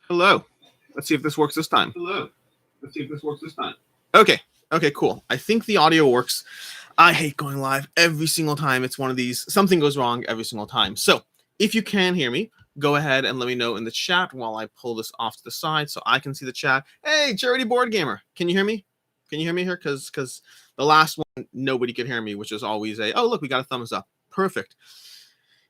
Hello. Let's see if this works this time. Okay. Okay, cool. I think the audio works. I hate going live every single time. It's one of these, something goes wrong every single time. So if you can hear me, go ahead and let me know in the chat while I pull this off to the side so I can see the chat. Hey, Charity Board Gamer, can you hear me? Can you hear me here? Because the last one, nobody could hear me, which is always oh, look, we got a thumbs up. Perfect.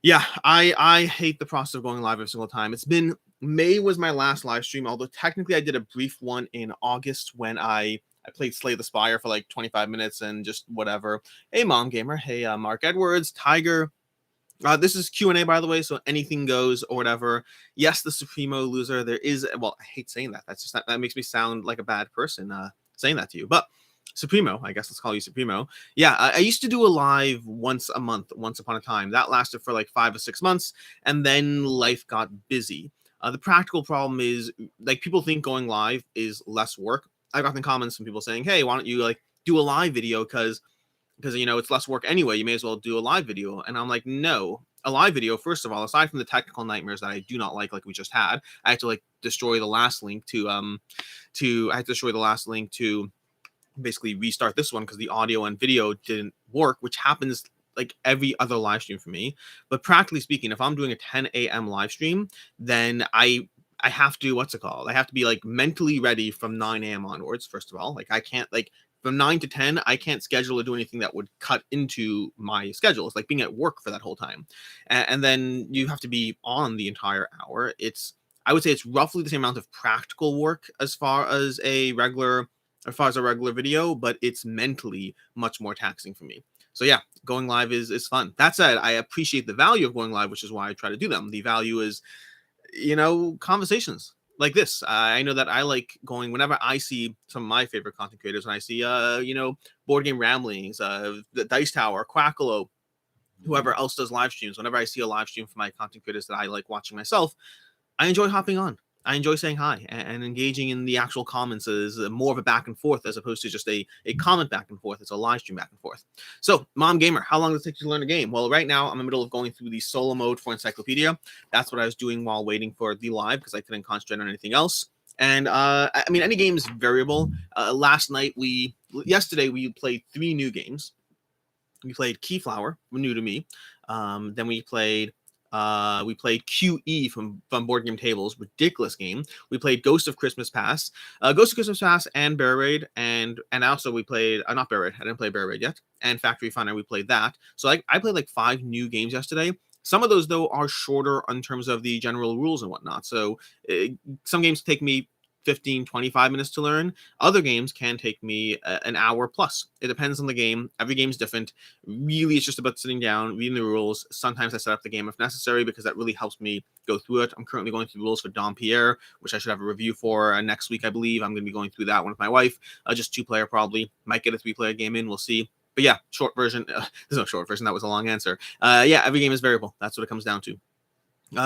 Yeah, I hate the process of going live every single time. It's been, May was my last live stream, although technically I did a brief one in August when I played Slay the Spire for like 25 minutes and just whatever. Hey, Mom Gamer. Hey, Mark Edwards, Tiger. This is Q&A, by the way, so anything goes or whatever. Yes, the Supremo loser. There is, well, I hate saying that. That's just that makes me sound like a bad person saying that to you. But Supremo, I guess let's call you Supremo. Yeah, I used to do a live once a month, once upon a time. That lasted for like 5 or 6 months, and then life got busy. The practical problem is, like, people think going live is less work. I've gotten comments from people saying, hey, why don't you like do a live video because you know it's less work anyway, you may as well do a live video. And I'm like, no, a live video, first of all, aside from the technical nightmares that I do not like we just had, I had to like destroy the last link to basically restart this one because the audio and video didn't work, which happens like every other live stream for me. But practically speaking, if I'm doing a 10 a.m. live stream, then I have to, what's it called? I have to be like mentally ready from 9 a.m. onwards, first of all. Like I can't, like, from 9 to 10, I can't schedule or do anything that would cut into my schedule. It's like being at work for that whole time. And then you have to be on the entire hour. I would say it's roughly the same amount of practical work as far as a regular video, but it's mentally much more taxing for me. So yeah, going live is fun. That said, I appreciate the value of going live, which is why I try to do them. The value is, you know, conversations like this. I know that I like going whenever I see some of my favorite content creators, when I see, you know, Board Game Ramblings, the Dice Tower, Quackalo, whoever else does live streams. Whenever I see a live stream from my content creators that I like watching myself, I enjoy hopping on. I enjoy saying hi and engaging in the actual comments is more of a back and forth as opposed to just a comment back and forth. It's a live stream back and forth. So, Mom Gamer, how long does it take you to learn a game? Well, right now I'm in the middle of going through the solo mode for Encyclopedia. That's what I was doing while waiting for the live because I couldn't concentrate on anything else. And I mean, any game is variable. Yesterday we played 3 new games. We played Keyflower, new to me. Then we played QE from Board Game Tables, ridiculous game. We played Ghost of Christmas Past and Bear Raid, and also we played not Bear Raid. I didn't play Bear Raid yet. And Factory Finder, we played that. So I played like 5 new games yesterday. Some of those though are shorter in terms of the general rules and whatnot. So some games take me 15, 25 minutes to learn. Other games can take me an hour plus. It depends on the game. Every game is different. Really, it's just about sitting down, reading the rules. Sometimes I set up the game if necessary because that really helps me go through it. I'm currently going through the rules for Dom Pierre, which I should have a review for next week, I believe. I'm going to be going through that one with my wife. Just 2-player probably. Might get a 3-player game in. We'll see. But yeah, short version. There's no short version. That was a long answer. Yeah, every game is variable. That's what it comes down to.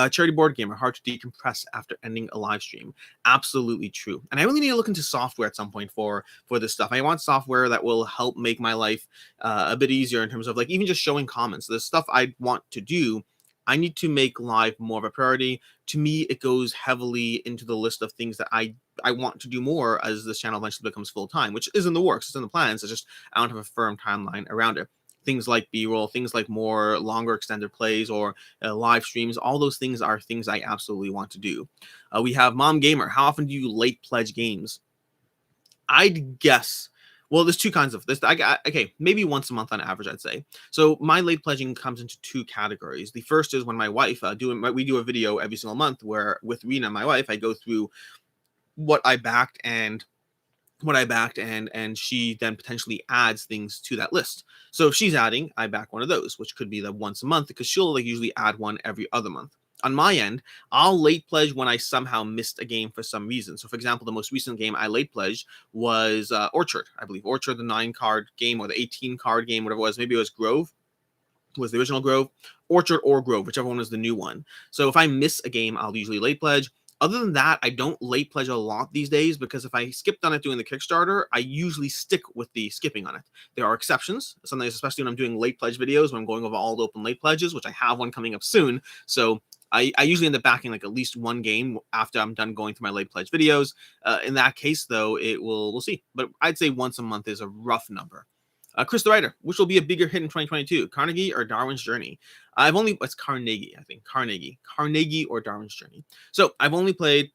Charity Board Gamer, hard to decompress after ending a live stream. Absolutely true. And I really need to look into software at some point for this stuff. I want software that will help make my life a bit easier in terms of like even just showing comments. The stuff I want to do, I need to make live more of a priority. To me, it goes heavily into the list of things that I want to do more as this channel eventually becomes full time, which is in the works. It's in the plans. It's just I don't have a firm timeline around it. Things like B-roll, things like more longer extended plays or live streams, all those things are things I absolutely want to do. We have Mom Gamer. How often do you late pledge games? I'd guess, well, there's 2 kinds of this. Okay, maybe once a month on average, I'd say. So my late pledging comes into 2 categories. The first is when my wife, we do a video every single month where with Rena, my wife, I go through what I backed and she then potentially adds things to that list. So if she's adding, I back one of those, which could be the once a month because she'll like usually add one every other month. On my end, I'll late pledge when I somehow missed a game for some reason. So for example, the most recent game I late pledged was Orchard, I believe. Orchard, the 9-card game or the 18-card game, whatever it was. Maybe it was Grove. Was the original Grove, Orchard or Grove, whichever one was the new one. So if I miss a game, I'll usually late pledge. Other than that, I don't late pledge a lot these days, because if I skipped on it doing the Kickstarter, I usually stick with the skipping on it. There are exceptions, sometimes, especially when I'm doing late pledge videos, when I'm going over all the open late pledges, which I have one coming up soon. So I usually end up backing like at least one game after I'm done going through my late pledge videos. In that case, though, we'll see. But I'd say once a month is a rough number. Chris the Writer, which will be a bigger hit in 2022, Carnegie or Darwin's Journey? It's Carnegie, I think. Carnegie or Darwin's Journey. So I've only played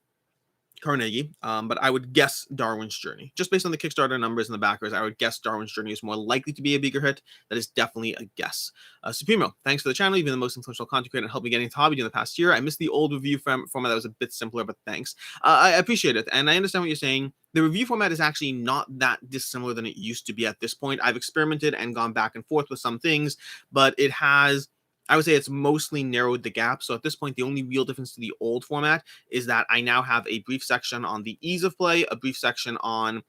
Carnegie, but I would guess Darwin's Journey. Just based on the Kickstarter numbers and the backers, I would guess Darwin's Journey is more likely to be a bigger hit. That is definitely a guess. Supremo, thanks for the channel. You've been the most influential content creator and helped me get into hobby during the past year. I missed the old review format that was a bit simpler, but thanks. I appreciate it, and I understand what you're saying. The review format is actually not that dissimilar than it used to be at this point. I've experimented and gone back and forth with some things, but it has, I would say it's mostly narrowed the gap. So at this point, the only real difference to the old format is that I now have a brief section on the ease of play, a brief section on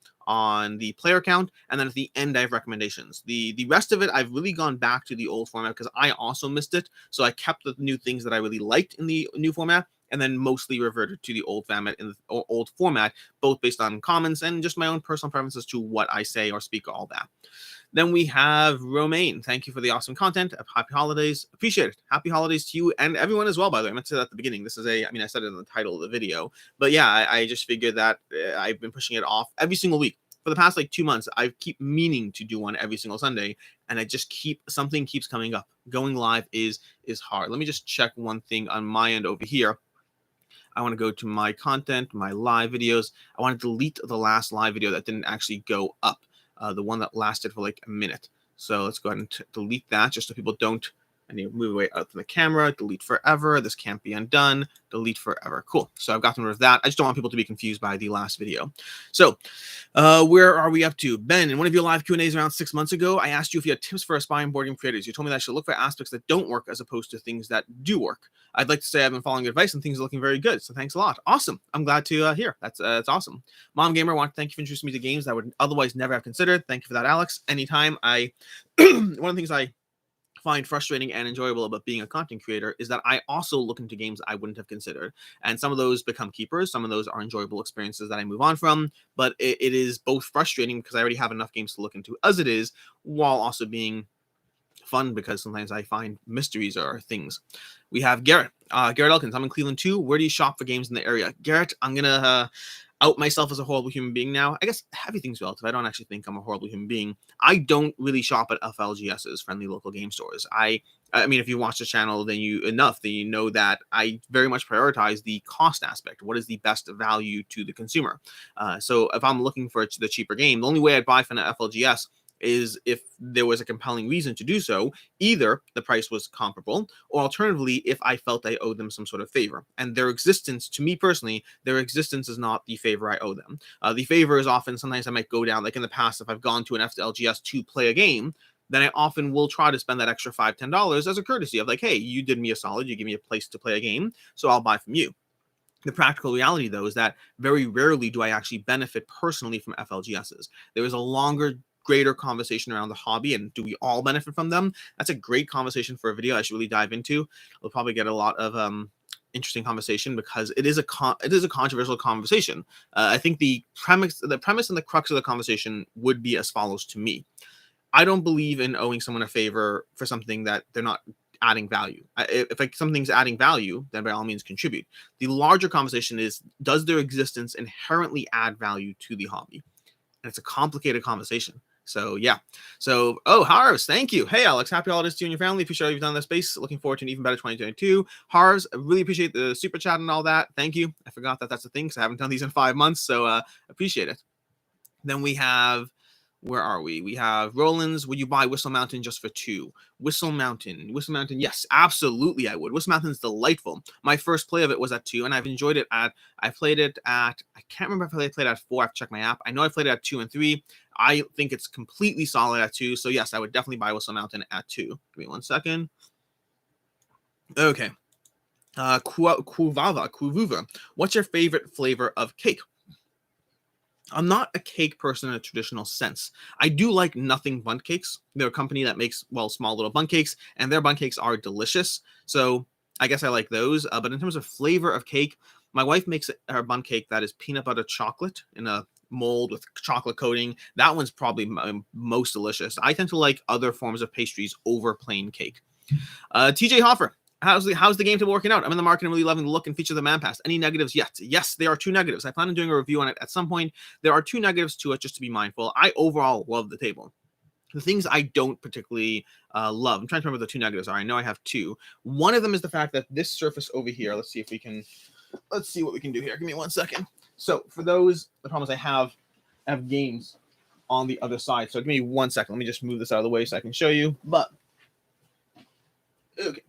the player count, and then at the end I have recommendations. The rest of it, I've really gone back to the old format because I also missed it. So I kept the new things that I really liked in the new format, and then mostly reverted to the old format, both based on comments and just my own personal preferences to what I say or speak, all that. Then we have Romaine. Thank you for the awesome content. Happy holidays. Appreciate it. Happy holidays to you and everyone as well, by the way. I meant to say that at the beginning. This is I said it in the title of the video. But yeah, I just figured that I've been pushing it off every single week. For the past 2 months, I keep meaning to do one every single Sunday, and I just something keeps coming up. Going live is hard. Let me just check one thing on my end over here. I want to go to my content, my live videos. I want to delete the last live video that didn't actually go up, the one that lasted for like a minute. So let's go ahead and delete that just so people don't. I need to move away out from the camera. Delete forever. This can't be undone. Delete forever. Cool. So I've gotten rid of that. I just don't want people to be confused by the last video. So where are we up to? Ben, in one of your live Q&As around 6 months ago, I asked you if you had tips for aspiring board game creators. You told me that I should look for aspects that don't work as opposed to things that do work. I'd like to say I've been following your advice and things are looking very good. So thanks a lot. Awesome. I'm glad to hear. That's awesome. Mom Gamer, I want to thank you for introducing me to games I would otherwise never have considered. Thank you for that, Alex. Anytime. One of the things I find frustrating and enjoyable about being a content creator is that I also look into games I wouldn't have considered, and some of those become keepers. Some of those are enjoyable experiences that I move on from, but it is both frustrating because I already have enough games to look into as it is, while also being fun because sometimes I find mysteries or things. We have Garrett. Garrett Elkins, I'm in Cleveland too. Where do you shop for games in the area? Garrett, I'm gonna out myself as a horrible human being now. I guess everything's relative. I don't actually think I'm a horrible human being. I don't really shop at FLGS's, friendly local game stores. I mean, if you watch the channel, then you know that I very much prioritize the cost aspect. What is the best value to the consumer? So if I'm looking for the cheaper game, the only way I'd buy from an FLGS is if there was a compelling reason to do so. Either the price was comparable, or alternatively, if I felt I owed them some sort of favor. And their existence, to me personally, their existence is not the favor I owe them. The favor is often, sometimes I might go down, like in the past, if I've gone to an FLGS to play a game, then I often will try to spend that extra $5, $10 as a courtesy of like, hey, you did me a solid, you give me a place to play a game, so I'll buy from you. The practical reality, though, is that very rarely do I actually benefit personally from FLGSs. There is a longer, greater conversation around the hobby, and do we all benefit from them? That's a great conversation for a video I should really dive into. We'll probably get a lot of interesting conversation because it is a controversial conversation. I think the premise and the crux of the conversation would be as follows to me. I don't believe in owing someone a favor for something that they're not adding value. If something's adding value, then by all means contribute. The larger conversation is, does their existence inherently add value to the hobby? And it's a complicated conversation. So yeah. So, Harves, thank you. Hey, Alex, happy holidays to you and your family. Appreciate all you've done in this space. Looking forward to an even better 2022. Harves, I really appreciate the super chat and all that. Thank you. I forgot that that's a thing because I haven't done these in 5 months. So appreciate it. Then we have, where are we? We have Roland's. Would you buy Whistle Mountain just for 2? Whistle Mountain. Yes, absolutely I would. Whistle Mountain's delightful. My first play of it was at 2, and I've enjoyed it I played it at, I can't remember if I played at 4. I've checked my app. I know I played it at 2 and 3. I think it's completely solid at 2. So yes, I would definitely buy Whistle Mountain at 2. Give me 1 second. Okay. Kuvuva. What's your favorite flavor of cake? I'm not a cake person in a traditional sense. I do like Nothing Bundt Cakes. They're a company that makes, small little bundt cakes, and their bundt cakes are delicious. So I guess I like those. But in terms of flavor of cake, My wife makes her bundt cake that is peanut butter chocolate in a mold with chocolate coating. That one's probably most delicious. I tend to like other forms of pastries over plain cake. TJ Hoffer, how's the game table working out? I'm in the market and really loving the look and feature of the Man Pass. Any negatives yet? Yes, there are 2 negatives. I plan on doing a review on it at some point. There are 2 negatives to it, just to be mindful. I overall love the table. The things I don't particularly love, I'm trying to remember what the 2 negatives are. I know I have 2. One of them is the fact that this surface over here, let's see what we can do here. Give me 1 second. So for those, the problem is I have games on the other side. So give me 1 second. Let me just move this out of the way so I can show you. But okay.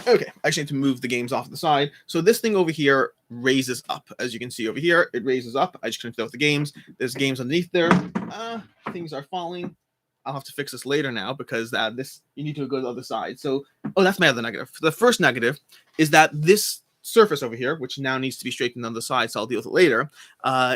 I actually need to move the games off the side. So this thing over here raises up. As you can see over here, it raises up. I just connected with the games. There's games underneath there. Things are falling. I'll have to fix this later now because you need to go to the other side. So, that's my other negative. The first negative is that this surface over here, which now needs to be straightened on the side, so I'll deal with it later.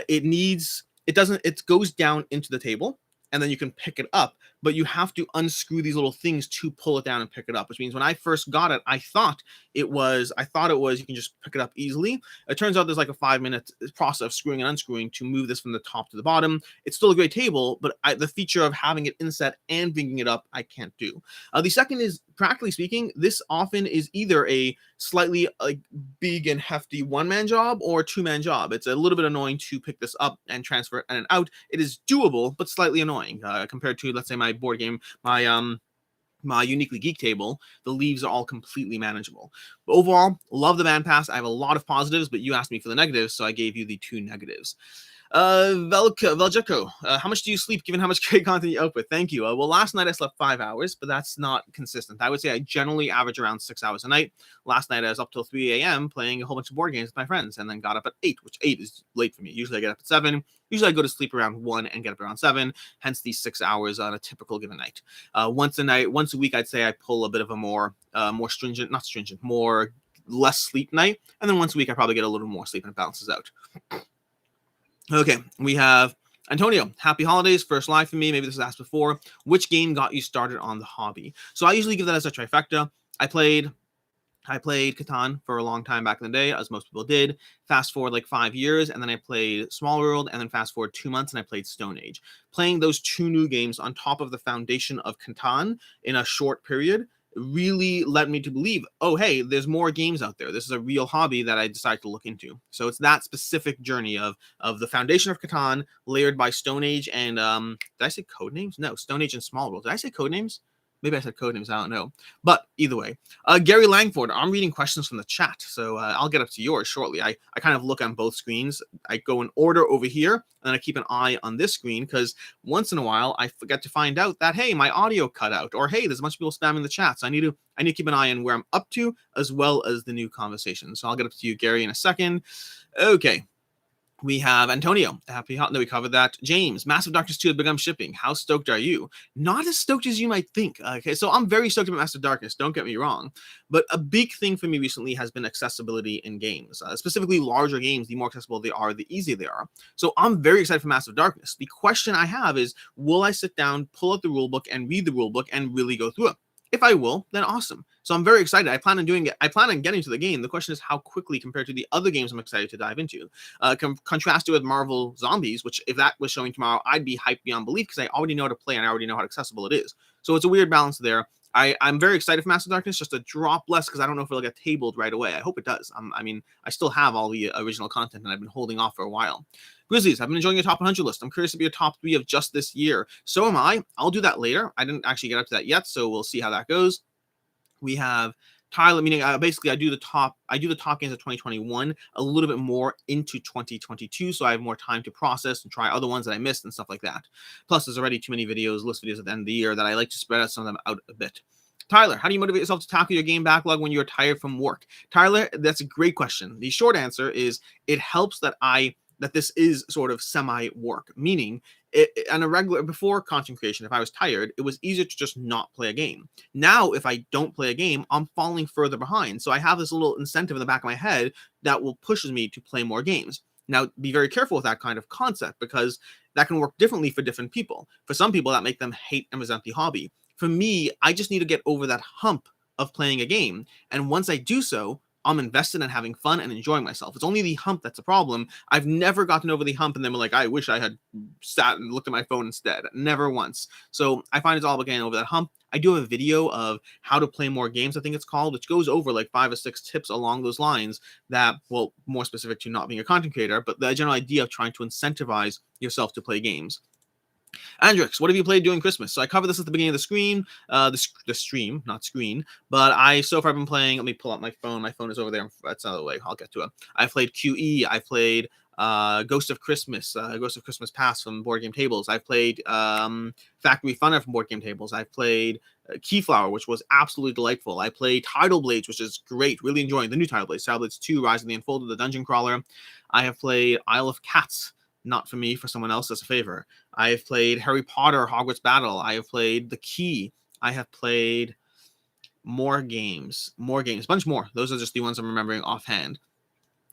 It goes down into the table, and then you can pick it up, but you have to unscrew these little things to pull it down and pick it up, which means when I first got it, I thought it was you can just pick it up easily. It turns out there's like a 5-minute process of screwing and unscrewing to move this from the top to the bottom. It's still a great table, but the feature of having it inset and picking it up, I can't do. The second is, practically speaking, this often is either a slightly big and hefty 1-man job or a 2-man job. It's a little bit annoying to pick this up and transfer it in and out. It is doable, but slightly annoying compared to, let's say, my board game, my Uniquely Geek table. The leaves are all completely manageable. But overall, love the Man Pass. I have a lot of positives, but you asked me for the negatives, so I gave you the 2 negatives. Veljeko, how much do you sleep given how much great content you output? Thank you. Well, last night I slept 5 hours, but that's not consistent. I would say I generally average around 6 hours a night. Last night I was up till 3 a.m. playing a whole bunch of board games with my friends and then got up at 8, which 8 is late for me. Usually I get up at 7. Usually I go to sleep around 1 and get up around 7, hence these 6 hours on a typical given night. Once a week, I'd say I pull a bit of a more less sleep night. And then once a week, I probably get a little more sleep and it balances out. Okay, we have Antonio. Happy holidays. First live for me. Maybe this was asked before. Which game got you started on the hobby? So I usually give that as a trifecta. I played Catan for a long time back in the day, as most people did. Fast forward like 5 years, and then I played Small World, and then fast forward 2 months, and I played Stone Age. Playing those 2 new games on top of the foundation of Catan in a short period really led me to believe, oh, hey, there's more games out there. This is a real hobby that I decided to look into. So it's that specific journey of the foundation of Catan layered by Stone Age and, did I say Codenames? No, Stone Age and Small World. Did I say Codenames? Maybe I said Codenames, I don't know. But either way, Gary Langford, I'm reading questions from the chat, so I'll get up to yours shortly. I kind of look on both screens. I go in order over here, and then I keep an eye on this screen, because once in a while, I forget to find out that, hey, my audio cut out, or hey, there's a bunch of people spamming the chat, so I need to keep an eye on where I'm up to, as well as the new conversation. So I'll get up to you, Gary, in a second. Okay. We have Antonio. No, we covered that. James, Massive Darkness 2 has begun shipping. How stoked are you? Not as stoked as you might think. Okay, so I'm very stoked about Massive Darkness. Don't get me wrong. But a big thing for me recently has been accessibility in games. Specifically, larger games, the more accessible they are, the easier they are. So I'm very excited for Massive Darkness. The question I have is, will I sit down, pull out the rulebook, and read the rulebook and really go through it? If I will, then awesome. So I'm very excited. I plan on doing it. I plan on getting to the game. The question is how quickly compared to the other games I'm excited to dive into. Contrast it with Marvel Zombies, which if that was showing tomorrow, I'd be hyped beyond belief because I already know how to play and I already know how accessible it is. So it's a weird balance there. I'm very excited for Massive Darkness, just a drop less because I don't know if it'll get tabled right away. I hope it does. I still have all the original content and I've been holding off for a while. Grizzlies, I've been enjoying your top 100 list. I'm curious to be a top 3 of just this year. So am I. I'll do that later. I didn't actually get up to that yet, so we'll see how that goes. We have Tyler, meaning basically I do the top games of 2021 a little bit more into 2022, so I have more time to process and try other ones that I missed and stuff like that. Plus, there's already too many list videos at the end of the year that I like to spread out some of them out a bit. Tyler, how do you motivate yourself to tackle your game backlog when you're tired from work? Tyler, that's a great question. The short answer is it helps that this is sort of semi-work, meaning before content creation, if I was tired, it was easier to just not play a game. Now, if I don't play a game, I'm falling further behind. So I have this little incentive in the back of my head that will pushes me to play more games. Now, be very careful with that kind of concept because that can work differently for different people. For some people, that make them hate and resent the hobby. For me, I just need to get over that hump of playing a game. And once I do so, I'm invested in having fun and enjoying myself. It's only the hump that's a problem. I've never gotten over the hump and then been like, I wish I had sat and looked at my phone instead. Never once. So I find it's all about getting over that hump. I do have a video of how to play more games, I think it's called, which goes over like 5 or 6 tips along those lines that, well, more specific to not being a content creator, but the general idea of trying to incentivize yourself to play games. Andrix, what have you played during Christmas? So I covered this at the beginning of the screen, the stream, not screen. But I so far been playing. Let me pull up my phone. My phone is over there. That's another way. I'll get to it. I played QE. I played Ghost of Christmas Past from Board Game Tables. I've played Factory Funner from Board Game Tables. I've played Keyflower, which was absolutely delightful. I played Tidal Blades, which is great. Really enjoying the new Tidal Blades. Tidal Blades 2, Rise of the Unfolded, the Dungeon Crawler. I have played Isle of Cats. Not for me, for someone else as a favor. I have played Harry Potter, Hogwarts Battle. I have played The Key. I have played more games, bunch more. Those are just the ones I'm remembering offhand.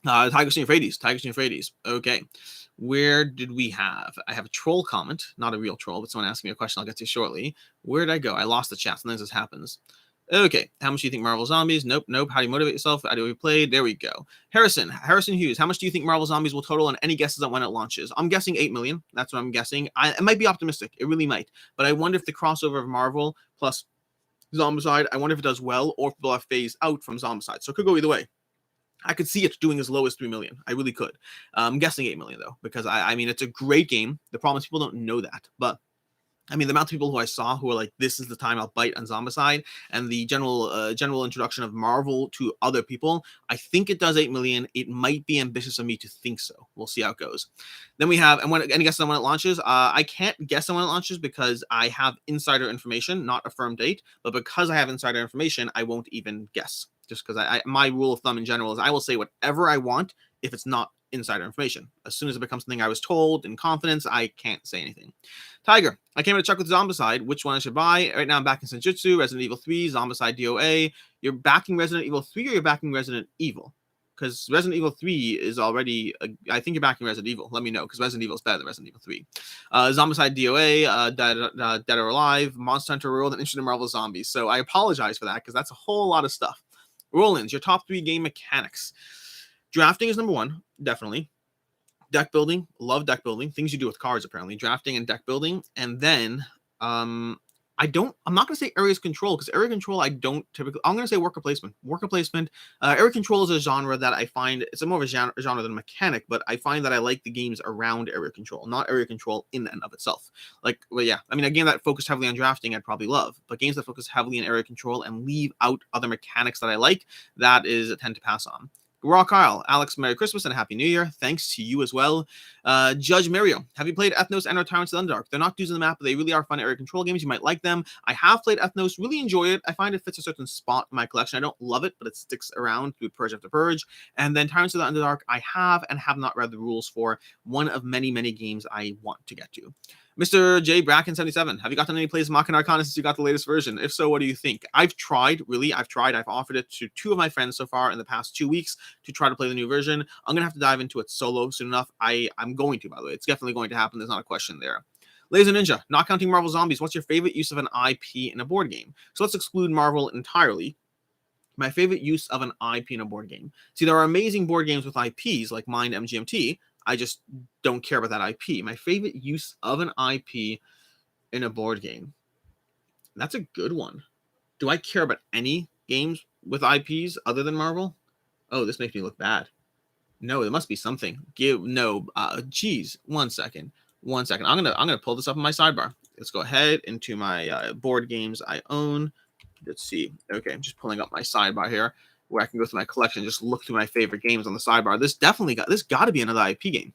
Tigers and Euphrates. Okay. Where did we have? I have a troll comment, not a real troll, but someone asked me a question I'll get to shortly. Where did I go? I lost the chat. Sometimes this happens. Okay. How much do you think Marvel Zombies? Nope. How do you motivate yourself? How do we play? There we go. Harrison Hughes. How much do you think Marvel Zombies will total, and any guesses on when it launches? I'm guessing 8 million. That's what I'm guessing. It might be optimistic. It really might. But I wonder if the crossover of Marvel plus Zombicide, I wonder if it does well, or if people have phased out from Zombicide. So it could go either way. I could see it doing as low as 3 million. I really could. I'm guessing 8 million, though, because I mean, it's a great game. The problem is people don't know that. But I mean, the amount of people who I saw who were like, this is the time I'll bite on Zombicide, and the general introduction of Marvel to other people, I think it does 8 million. It might be ambitious of me to think so. We'll see how it goes. Then we have, and any guesses on when it launches? I can't guess on when it launches because I have insider information, not a firm date. But because I have insider information, I won't even guess. Just because my rule of thumb in general is I will say whatever I want if it's not insider information. As soon as it becomes something I was told in confidence, I can't say anything. Tiger, I came to check with Zombicide, which one I should buy. Right now I'm backing Senjutsu, Resident Evil 3, Zombicide DOA. You're backing Resident Evil 3 or you're backing Resident Evil? Because Resident Evil 3 is already, I think you're backing Resident Evil. Let me know, because Resident Evil is better than Resident Evil 3. Zombicide DOA, Dead or Alive, Monster Hunter World, and Interested in Marvel Zombies. So I apologize for that, because that's a whole lot of stuff. Rollins, your top 3 game mechanics. Drafting is number 1, definitely. Deck building, love deck building. Things you do with cards, apparently. Drafting and deck building. And then, I'm not going to say area control, because area control I don't typically, I'm going to say worker placement. Area control is a genre that I find, it's a more of a genre than a mechanic, but I find that I like the games around area control, not area control in and of itself. Well, yeah, I mean, a game that focused heavily on drafting, I'd probably love, but games that focus heavily on area control and leave out other mechanics that I like, that is a tend to pass on. Raw Kyle, Alex, Merry Christmas and a Happy New Year. Thanks to you as well. Judge Mario, have you played Ethnos and or Tyrants of the Underdark? They're not dudes in the map, but they really are fun area control games. You might like them. I have played Ethnos, really enjoy it. I find it fits a certain spot in my collection. I don't love it, but it sticks around through Purge after Purge. And then Tyrants of the Underdark, I have and have not read the rules for. One of many, many games I want to get to. Mr. J. Bracken77, have you gotten any plays of Machina Arcana since you got the latest version? If so, what do you think? I've tried. I've offered it to 2 of my friends so far in the past 2 weeks to try to play the new version. I'm going to have to dive into it solo soon enough. I'm going to, by the way. It's definitely going to happen. There's not a question there. Laser Ninja, not counting Marvel Zombies, what's your favorite use of an IP in a board game? So let's exclude Marvel entirely. My favorite use of an IP in a board game. See, there are amazing board games with IPs like Mind MGMT. I just don't care about that IP. My favorite use of an IP in a board game. That's a good one. Do I care about any games with IPs other than Marvel? Oh, this makes me look bad. No, there must be something. Geez, one second. I'm gonna pull this up on my sidebar. Let's go ahead into my board games I own. Let's see. Okay, I'm just pulling up my sidebar here, where I can go through my collection and just look through my favorite games on the sidebar. This got to be another IP game.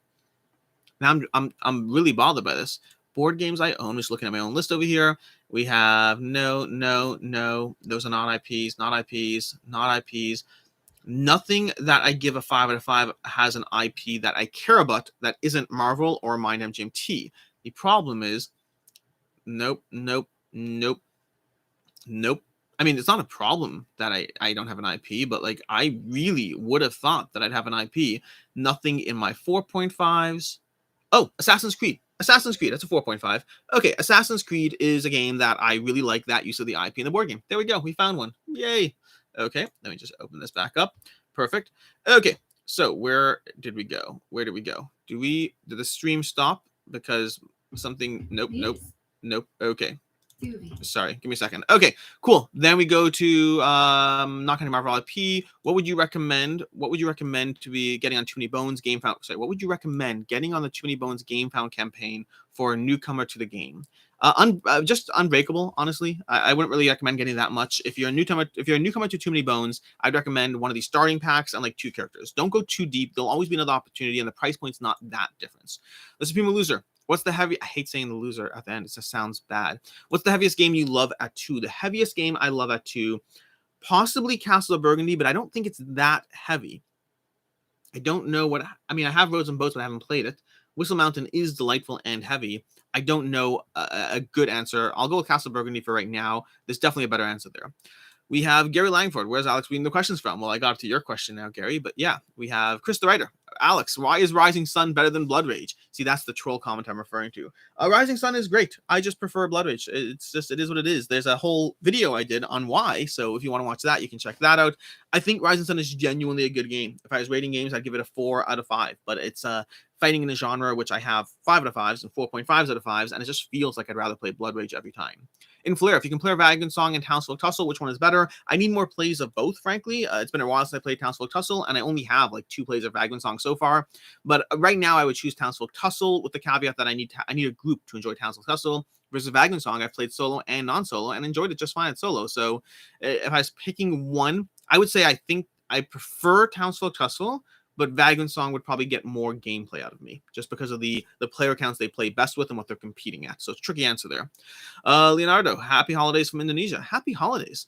Now I'm really bothered by this. Board games I own. Just looking at my own list over here. We have no. Those are not IPs. Nothing that I give a 5 out of 5 has an IP that I care about that isn't Marvel or Mind MGMT. The problem is, nope. I mean, it's not a problem that I don't have an IP, but like I really would have thought that I'd have an IP. Nothing in my 4.5s. Oh, Assassin's Creed. That's a 4.5. Okay, Assassin's Creed is a game that I really like that use of the IP in the board game. There we go. We found one. Yay. Okay, let me just open this back up. Perfect. Okay. So where did we go? Where did we go? Did the stream stop because something? Nope. Nope. Nope. Okay. Sorry, give me a second. Okay, cool. Then we go to Not Counting Marvel IP. What would you recommend? What would you recommend to be getting on Too Many Bones Game Found? Sorry, what would you recommend getting on the Too Many Bones Game Found campaign for a newcomer to the game? Just Unbreakable. Honestly, I wouldn't really recommend getting that much. If you're a newcomer to Too Many Bones, I'd recommend one of these starting packs and like 2 characters. Don't go too deep. There'll always be another opportunity, and the price point's not that difference. The Supreme Loser. What's the heavy? I hate saying the loser at the end. It just sounds bad. What's the heaviest game you love at 2? The heaviest game I love at 2, possibly Castle of Burgundy, but I don't think it's that heavy. I don't know what. I mean, I have Roads and Boats, but I haven't played it. Whistle Mountain is delightful and heavy. I don't know a good answer. I'll go with Castle of Burgundy for right now. There's definitely a better answer there. We have Gary Langford. Where's Alex reading the questions from? Well, I got to your question now, Gary. But yeah, we have Chris the Writer. Alex, why is Rising Sun better than Blood Rage? See, that's the troll comment I'm referring to. Rising Sun is great. I just prefer Blood Rage. It is what it is. There's a whole video I did on why. So if you want to watch that, you can check that out. I think Rising Sun is genuinely a good game. If I was rating games, I'd give it a 4 out of 5. But it's fighting in a genre which I have 5 out of 5s and 4.5s out of 5s, and it just feels like I'd rather play Blood Rage every time. In Flair, if you can play Vagrant Song and Townsfolk Tussle, which one is better? I need more plays of both, frankly. It's been a while since I played Townsfolk Tussle, and I only have like 2 plays of Vagrant Song so far. But right now, I would choose Townsfolk Tussle with the caveat that I need a group to enjoy Townsfolk Tussle. Versus Vagrant Song, I've played solo and non-solo and enjoyed it just fine at solo. So if I was picking one, I would say I think I prefer Townsfolk Tussle, but Vagrant Song would probably get more gameplay out of me just because of the player counts they play best with and what they're competing at. So it's a tricky answer there. Leonardo, happy holidays from Indonesia. Happy holidays.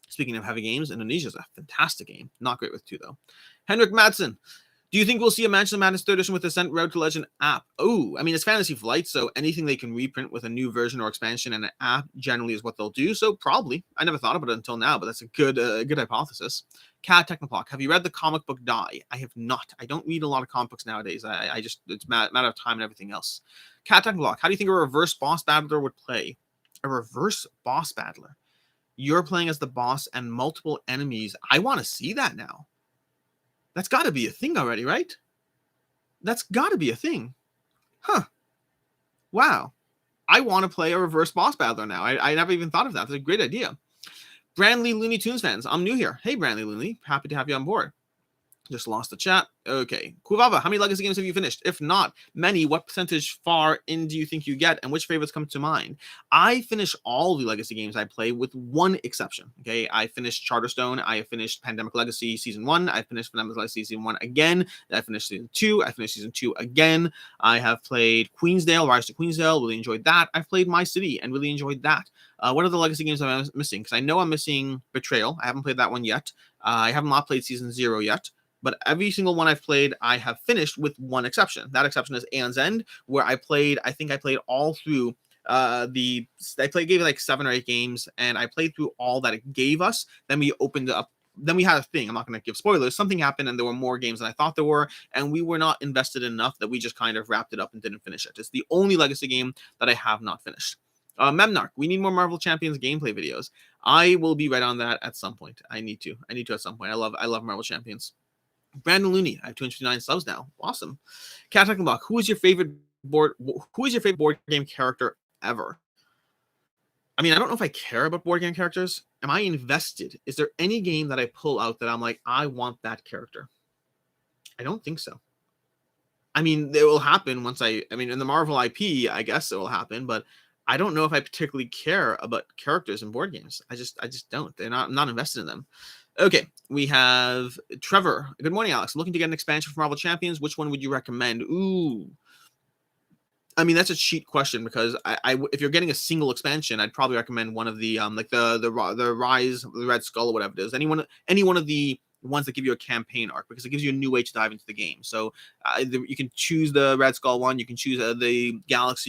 Speaking of heavy games, Indonesia is a fantastic game. Not great with 2, though. Henrik Madsen, do you think we'll see a Mansion of Madness 3rd edition with Ascent Road to Legend app? Oh, I mean, it's Fantasy Flight, so anything they can reprint with a new version or expansion and an app generally is what they'll do. So probably. I never thought about it until now, but that's a good hypothesis. Cat Technoplock, have you read the comic book Die? I have not. I don't read a lot of comic books nowadays. I just, it's a matter of time and everything else. Cat Technoplock, how do you think a reverse boss battler would play? A reverse boss battler? You're playing as the boss and multiple enemies. I want to see that now. That's got to be a thing already, right? That's got to be a thing. Huh. Wow. I want to play a reverse boss battler now. I never even thought of that. That's a great idea. Brandley Looney Tunes fans, I'm new here. Hey, Brandley Looney. Happy to have you on board. Just lost the chat. Okay. Kuvava, how many Legacy games have you finished? If not many, what percentage far in do you think you get, and which favorites come to mind? I finish all the Legacy games I play with one exception. Okay. I finished Charterstone. I finished Pandemic Legacy Season 1. I finished Pandemic Legacy Season 1 again. I finished Season 2. I finished Season 2 again. I have played Queensdale, Rise to Queensdale. Really enjoyed that. I've played My City and really enjoyed that. What are the Legacy games I'm missing? Because I know I'm missing Betrayal. I haven't played that one yet. I have not played Season 0 yet. But every single one I've played, I have finished with one exception. That exception is Aeon's End, where I think I played all through gave it like 7 or 8 games, and I played through all that it gave us. Then we opened up. Then we had a thing. I'm not going to give spoilers. Something happened, and there were more games than I thought there were, and we were not invested enough that we just kind of wrapped it up and didn't finish it. It's the only Legacy game that I have not finished. Memnarch, we need more Marvel Champions gameplay videos. I will be right on that at some point. I need to at some point. I love Marvel Champions. Brandon Looney, I have 259 subs now. Awesome. Cat Technoblock, who is your favorite board game character ever? I mean, I don't know if I care about board game characters. Am I invested? Is there any game that I pull out that I'm like, I want that character? I don't think so. I mean, it will happen once in the Marvel IP, I guess it will happen, but I don't know if I particularly care about characters in board games. I just don't. I'm not invested in them. Okay, we have Trevor. Good morning, Alex. I'm looking to get an expansion for Marvel Champions. Which one would you recommend? Ooh. I mean, that's a cheat question because if you're getting a single expansion, I'd probably recommend one of the like the Rise of the Red Skull or whatever it is. Any one of the ones that give you a campaign arc because it gives you a new way to dive into the game. So you can choose the Red Skull one. You can choose the Galaxy